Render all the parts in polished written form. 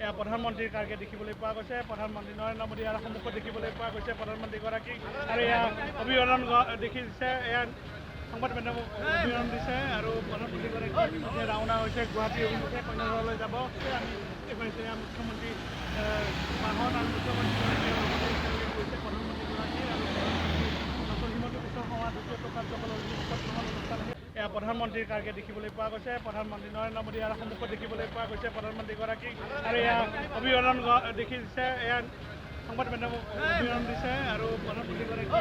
এয়া প্ৰধানমন্ত্ৰীৰ কাৰ্য্য দেখিবলৈ পোৱা গৈছে। প্ৰধানমন্ত্ৰী নৰেন্দ্ৰ মোদী আৰু সন্মুখত দেখিবলৈ পোৱা গৈছে প্ৰধানমন্ত্ৰীগৰাকী। আৰু এয়া অভিবাদন দেখিছে, এয়া সংবাদ মাধ্যমক অভিবাদন দিছে আৰু প্ৰধানমন্ত্ৰীগৰাকী ৰাওনা হৈছে গুৱাহাটী অভিমুখে কন্যাধৰলৈ যাব। আমি দেখুৱাইছোঁ এয়া মুখ্যমন্ত্ৰী বাহন আৰু মুখ্যমন্ত্ৰীগৰাকীয়ে গৈছে প্ৰধানমন্ত্ৰীগৰাকী আৰু ডক্টৰ হিমন্ত বিশ্ব শৰ্মা দ্বিতীয় কাৰ্যকালৰ শপত গ্ৰহণ অনুষ্ঠান। এয়া প্ৰধানমন্ত্ৰীৰ কাৰ্য্য দেখিবলৈ পোৱা গৈছে। প্ৰধানমন্ত্ৰী নৰেন্দ্ৰ মোদী আৰু সন্মুখত দেখিবলৈ পোৱা গৈছে প্ৰধানমন্ত্ৰীগৰাকী। আৰু এয়া অভিবাদন দেখিছে, এয়া সংবাদ মাধ্যমক অভিবাদন দিছে আৰু প্ৰধানমন্ত্ৰীগৰাকী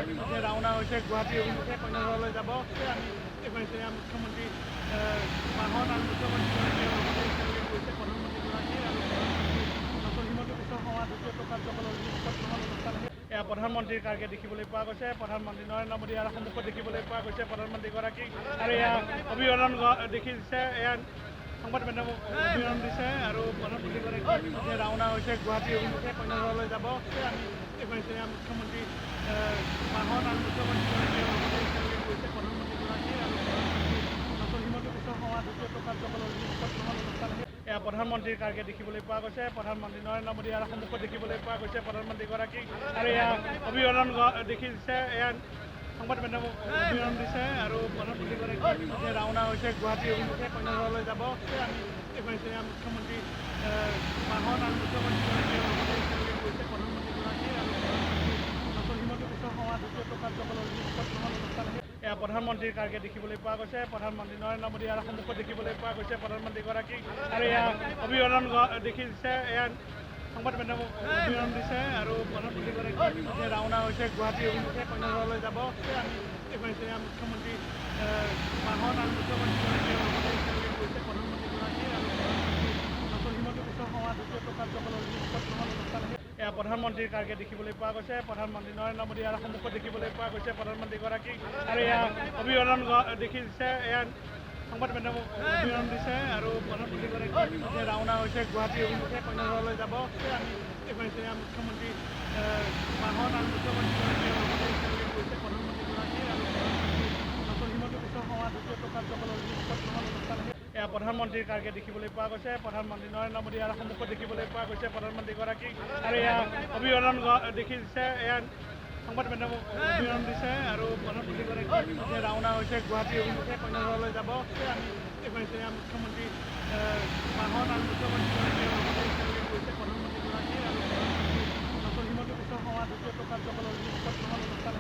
ৰাওনা হৈছে গুৱাহাটী অভিমুখে কন্যাধৰলৈ যাব। আমি দেখুৱাইছোঁ এয়া মুখ্যমন্ত্ৰী বাহন আৰু মুখ্যমন্ত্ৰীগৰাকীয়ে গৈছে প্ৰধানমন্ত্ৰীগৰাকী আৰু ডক্টৰ হিমন্ত বিশ্ব শৰ্মা দ্বিতীয় কাৰ্যকালৰ শপত গ্ৰহণ অনুষ্ঠান। এয়া প্ৰধানমন্ত্ৰীৰ কাৰ্য্য দেখিবলৈ পোৱা গৈছে। প্ৰধানমন্ত্ৰী নৰেন্দ্ৰ মোদী আৰু সন্মুখত দেখিবলৈ পোৱা গৈছে প্ৰধানমন্ত্ৰীগৰাকী। আৰু এয়া অভিবাদন দেখিছে, এয়া সংবাদ মাধ্যমক অভিবাদন দিছে আৰু প্ৰধানমন্ত্ৰীগৰাকী ৰাওনা হৈছে গুৱাহাটী অভিমুখে কন্যাধৰলৈ যাব। আমি দেখুৱাইছোঁ এয়া মুখ্যমন্ত্ৰী বাহন আৰু মুখ্যমন্ত্ৰীগৰাকীয়ে গৈছে প্ৰধানমন্ত্ৰীগৰাকী আৰু ডক্টৰ হিমন্ত বিশ্ব শৰ্মা দ্বিতীয় কাৰ্যকালৰ শপত গ্ৰহণ অনুষ্ঠান। এয়া প্ৰধানমন্ত্ৰীৰ কাৰ্য্য দেখিবলৈ পোৱা গৈছে। প্ৰধানমন্ত্ৰী নৰেন্দ্ৰ মোদী আৰু সন্মুখত দেখিবলৈ পোৱা গৈছে প্ৰধানমন্ত্ৰীগৰাকী। আৰু এয়া অভিবাদন দেখিছে, এয়া সংবাদ মাধ্যমক অভিবাদন দিছে আৰু প্ৰধানমন্ত্ৰীগৰাকী ৰাওনা হৈছে গুৱাহাটী অভিমুখে কন্যাধৰলৈ যাব। আমি দেখুৱাইছোঁ এয়া মুখ্যমন্ত্ৰী বাহন আৰু মুখ্যমন্ত্ৰীগৰাকীয়ে গৈছে প্ৰধানমন্ত্ৰীগৰাকী আৰু ডক্টৰ হিমন্ত বিশ্ব শৰ্মা দ্বিতীয় কাৰ্যকালৰ শপত গ্ৰহণ অনুষ্ঠান। এয়া প্ৰধানমন্ত্ৰীৰ কাৰ্য্য দেখিবলৈ পোৱা গৈছে। প্ৰধানমন্ত্ৰী নৰেন্দ্ৰ মোদী আৰু সন্মুখত দেখিবলৈ পোৱা গৈছে প্ৰধানমন্ত্ৰীগৰাকী। আৰু এয়া অভিবাদন দেখিছে, এয়া সংবাদ মাধ্যমক অভিবাদন দিছে আৰু প্ৰধানমন্ত্ৰীগৰাকী ৰাওনা হৈছে গুৱাহাটী অভিমুখে কন্যাধৰলৈ যাব। আমি দেখুৱাইছোঁ এয়া মুখ্যমন্ত্ৰী বাহন আৰু মুখ্যমন্ত্ৰীগৰাকীয়ে গৈছে প্ৰধানমন্ত্ৰীগৰাকী আৰু ডক্টৰ হিমন্ত বিশ্ব শৰ্মা দ্বিতীয় কাৰ্যকালৰ শপত গ্ৰহণ অনুষ্ঠান। এয়া প্ৰধানমন্ত্ৰীৰ কাৰ্য্য দেখিবলৈ পোৱা গৈছে। প্ৰধানমন্ত্ৰী নৰেন্দ্ৰ মোদী আৰু সন্মুখত দেখিবলৈ পোৱা গৈছে প্ৰধানমন্ত্ৰীগৰাকী। আৰু এয়া অভিবাদন দেখিছে, এয়া সংবাদ মাধ্যমক অভিবাদন দিছে আৰু প্ৰধানমন্ত্ৰীগৰাকী ৰাওনা হৈছে গুৱাহাটী অভিমুখে কন্যাধৰলৈ যাব। আমি দেখুৱাইছোঁ এয়া মুখ্যমন্ত্ৰী বাহন আৰু মুখ্যমন্ত্ৰীগৰাকীয়ে গৈছে প্ৰধানমন্ত্ৰীগৰাকী আৰু ডক্টৰ হিমন্ত বিশ্ব শৰ্মা দ্বিতীয় কাৰ্যকালৰ শপত গ্ৰহণ অনুষ্ঠান। এয়া প্ৰধানমন্ত্ৰীৰ কাৰ্য্য দেখিবলৈ পোৱা গৈছে। প্ৰধানমন্ত্ৰী নৰেন্দ্ৰ মোদী আৰু সন্মুখত দেখিবলৈ পোৱা গৈছে প্ৰধানমন্ত্ৰীগৰাকী। আৰু এয়া অভিবাদন দেখিছে, এয়া সংবাদ মাধ্যমক অভিবাদন দিছে আৰু প্ৰধানমন্ত্ৰীগৰাকী ৰাওনা হৈছে গুৱাহাটী অভিমুখে কন্যাধৰলৈ যাব। আমি দেখুৱাইছোঁ এয়া মুখ্যমন্ত্ৰী বাহন আৰু মুখ্যমন্ত্ৰীগৰাকীয়ে গৈছে প্ৰধানমন্ত্ৰীগৰাকী আৰু ডক্টৰ হিমন্ত বিশ্ব শৰ্মা দ্বিতীয় কাৰ্যকালৰ শপত গ্ৰহণ অনুষ্ঠান।